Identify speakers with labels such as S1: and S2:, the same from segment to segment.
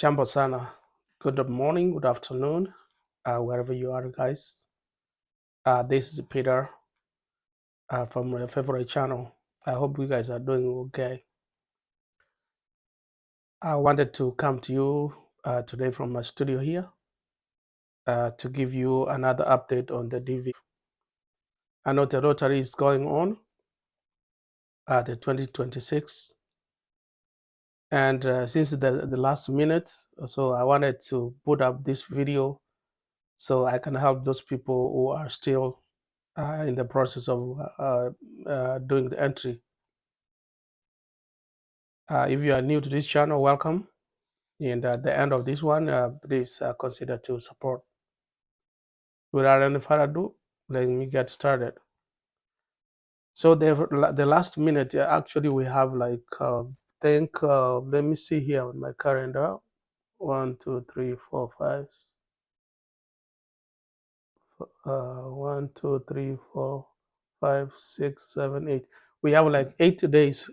S1: Jambo sana. Good morning, good afternoon, wherever you are, guys. This is Peter from my favorite channel. I hope you guys are doing okay. I wanted to come to you today from my studio here to give you another update on the DV. I know the Rotary is going on the 2026, and since the last minute, so I wanted to put up this video so I can help those people who are still in the process of doing the entry. If you are new to this channel, welcome. And at the end of this one, please consider to support. Without any further ado, let me get started. So the last minute, actually, we have like, let me see here on my calendar. 1, 2, 3, 4, 5. 1, 2, 3, 4, 5, 6, 7, 8. We have like 8 days.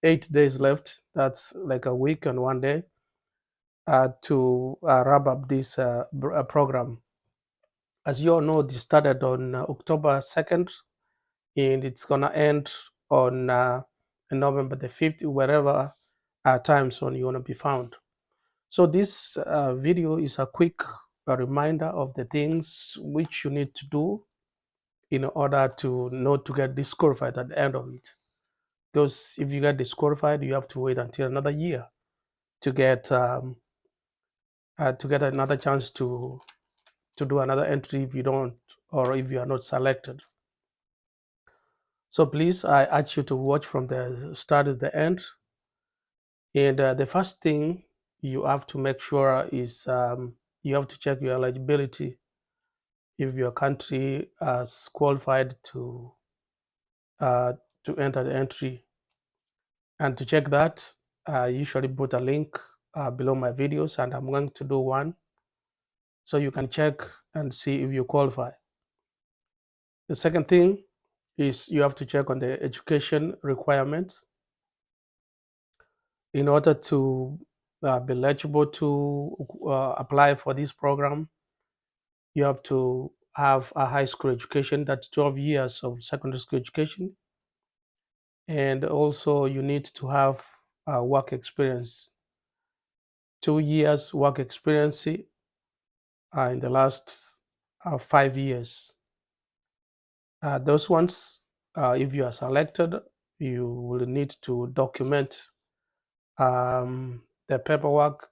S1: 8 days left. That's like a week and 1 day to wrap up this program. As you all know, this started on October 2nd, and it's going to end on November the 5th, wherever time zone you want to be found. So this video is a quick reminder of the things which you need to do in order to not to get disqualified at the end of it. Because if you get disqualified, you have to wait until another year to get another chance to do another entry if you don't, or if you are not selected. So please, I ask you to watch from the start to the end. And the first thing you have to make sure is you have to check your eligibility if your country has qualified uh, to enter the entry. And to check that, I usually put a link below my videos, and I'm going to do one so you can check and see if you qualify. The second thing is you have to check on the education requirements in order to be eligible to apply for this program. You have to have a high school education, that's 12 years of secondary school education, and also you need to have work experience, 2 years work experience in the last 5 years. Those ones, if you are selected, you will need to document the paperwork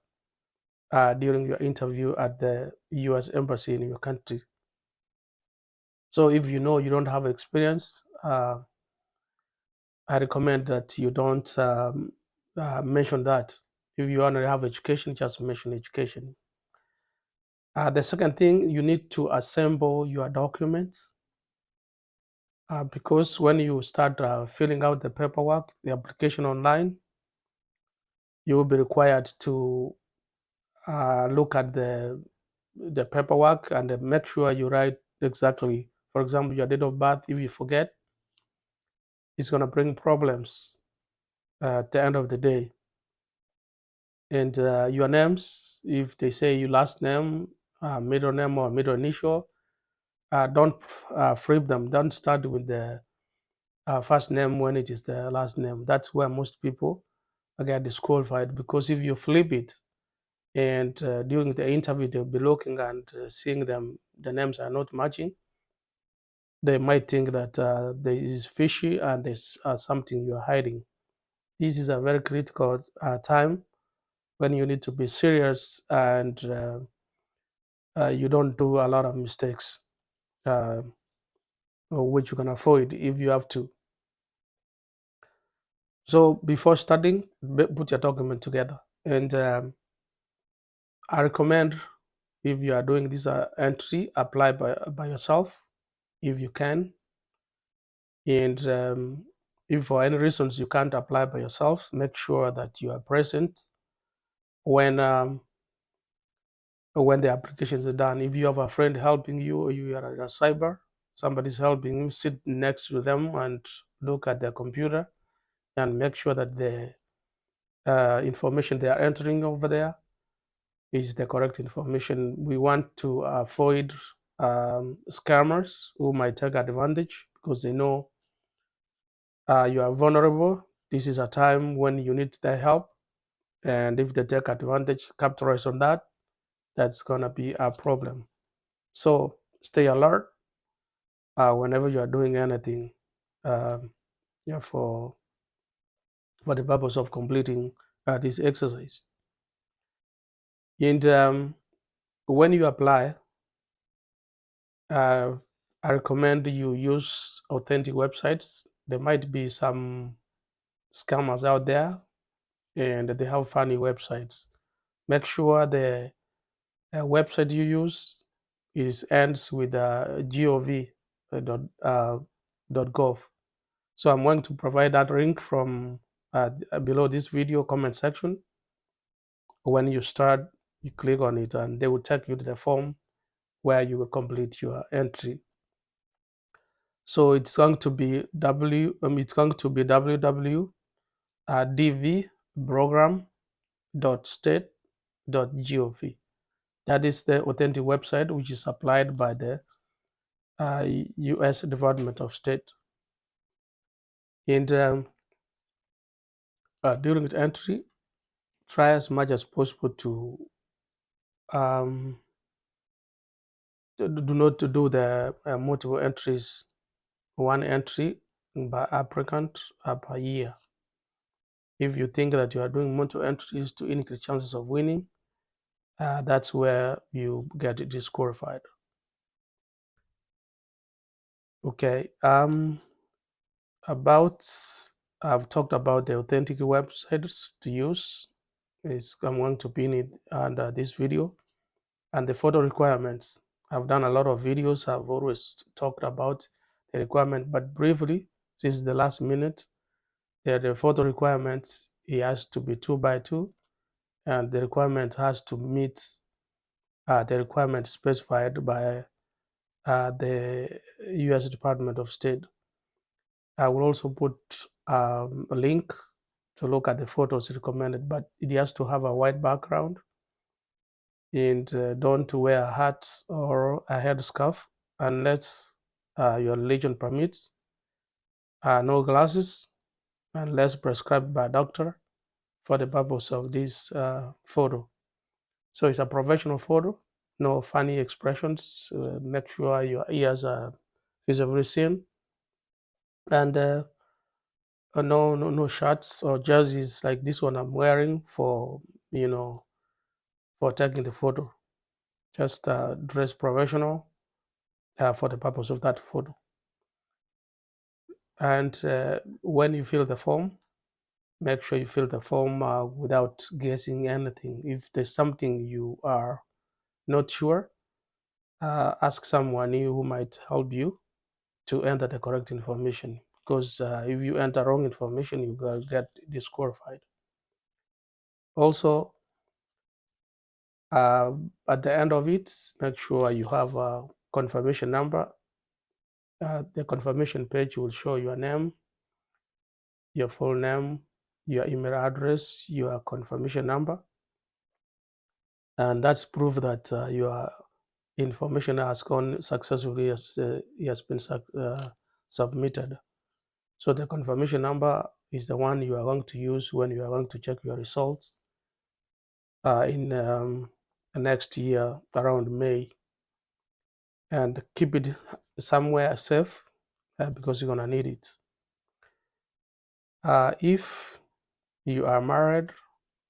S1: during your interview at the US Embassy in your country. So if you know you don't have experience, I recommend that you don't mention that. If you only have education, just mention education. The second thing, you need to assemble your documents because when you start filling out the paperwork, the application online, you will be required to look at the paperwork and make sure you write exactly. For example, your date of birth. If you forget, it's going to bring problems at the end of the day. And your names, if they say your last name, middle name, or middle initial, don't flip them. Don't start with the first name when it is the last name. That's where most people get disqualified, because if you flip it and during the interview they'll be looking and seeing them, the names are not matching, they might think that there is fishy and there's something you're hiding. This is a very critical time when you need to be serious and you don't do a lot of mistakes, uh, which you can avoid if you have to. So before starting, put your document together. And I recommend, if you are doing this entry, apply by yourself if you can. And if for any reasons you can't apply by yourself, make sure that you are present when the applications are done. If you have a friend helping you, or you are at a cyber, somebody's helping you, sit next to them and look at their computer and make sure that the information they are entering over there is the correct information. We want to avoid scammers who might take advantage because they know you are vulnerable. This is a time when you need their help. And if they take advantage, capitalize on that, that's going to be a problem. So stay alert whenever you are doing anything um, yeah, for the purpose of completing this exercise. And when you apply, uh, I recommend you use authentic websites. There might be some scammers out there and they have funny websites. Make sure the website you use ends with gov .gov. So I'm going to provide that link from below this video comment section. When you start, you click on it and they will take you to the form where you will complete your entry. So it's going to be www.dvprogram.state.gov. That is the authentic website which is applied by the U.S. Department of State. And during the entry, try as much as possible to um, do not to do the multiple entries, one entry by applicant per year. If you think that you are doing multiple entries to increase chances of winning, that's where you get disqualified. Okay. I've talked about the authentic websites to use. I'm going to pin it under this video. And the photo requirements. I've done a lot of videos. I've always talked about the requirement, but briefly, since the last minute, the photo requirements, it has to be 2x2, and the requirement has to meet the requirement specified by the U.S. Department of State. I will also put a link to look at the photos recommended, but it has to have a white background and don't wear a hat or a headscarf unless your religion permits. No glasses unless prescribed by a doctor for the purpose of this photo. So it's a professional photo, no funny expressions. Make sure your ears are visibly seen, and no shirts or jerseys like this one I'm wearing for for taking the photo. Just dress professional for the purpose of that photo. And when you fill the form, make sure you fill the form without guessing anything. If there's something you are not sure, ask someone who might help you to enter the correct information. Because if you enter wrong information, you will get disqualified. Also, at the end of it, make sure you have a confirmation number. The confirmation page will show your name, your full name, your email address, your confirmation number, and that's proof that your information has gone successfully as has been submitted. So the confirmation number is the one you are going to use when you are going to check your results in next year around May, and keep it somewhere safe because you're gonna need it. If you are married,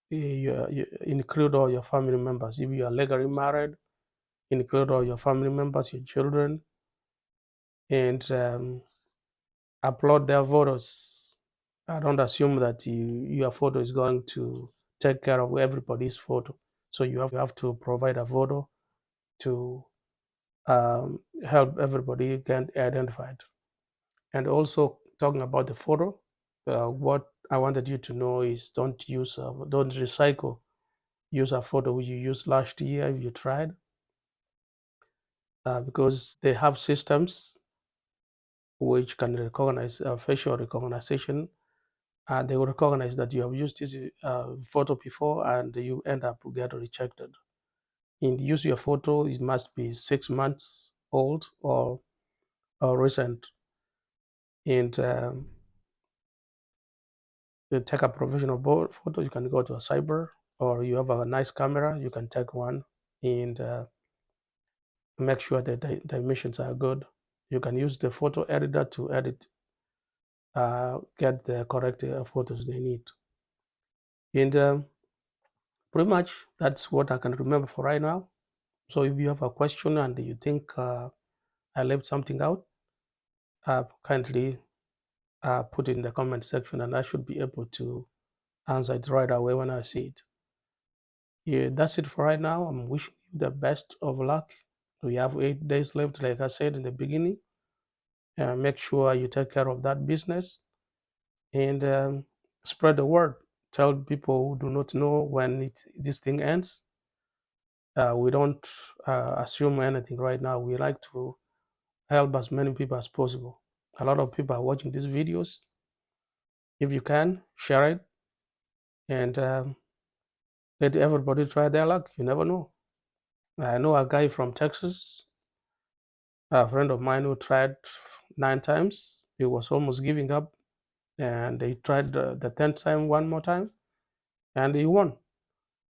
S1: you include all your family members. If you are legally married, include all your family members, your children, and upload their photos. I don't assume that your photo is going to take care of everybody's photo. So you have to provide a photo to help everybody get identified. And also talking about the photo, what I wanted you to know is don't recycle. Use a photo you used last year if you tried, because they have systems which can recognize facial recognition. They will recognize that you have used this photo before and you end up getting rejected. And use your photo. It must be 6 months old or recent. And you take a professional photo. You can go to a cyber, or you have a nice camera. You can take one and make sure that the dimensions are good. You can use the photo editor to edit, get the correct photos they need. And pretty much that's what I can remember for right now. So if you have a question and you think I left something out, kindly put it in the comment section, and I should be able to answer it right away when I see it. Yeah, that's it for right now. I'm wishing you the best of luck. We have 8 days left, like I said in the beginning. Make sure you take care of that business and spread the word. Tell people who do not know when this thing ends. We don't assume anything right now. We like to help as many people as possible. A lot of people are watching these videos. If you can, share it and let everybody try their luck. You never know. I know a guy from Texas, a friend of mine who tried 9 times. He was almost giving up, and he tried the 10th time one more time, and he won.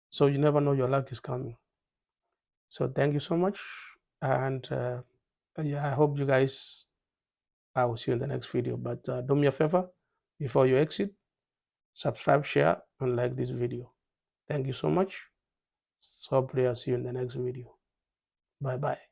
S1: So you never know your luck is coming. So thank you so much, and yeah, I hope you guys. I will see you in the next video. But do me a favor before you exit, subscribe, share, and like this video. Thank you so much. So hopefully I'll see you in the next video. Bye bye.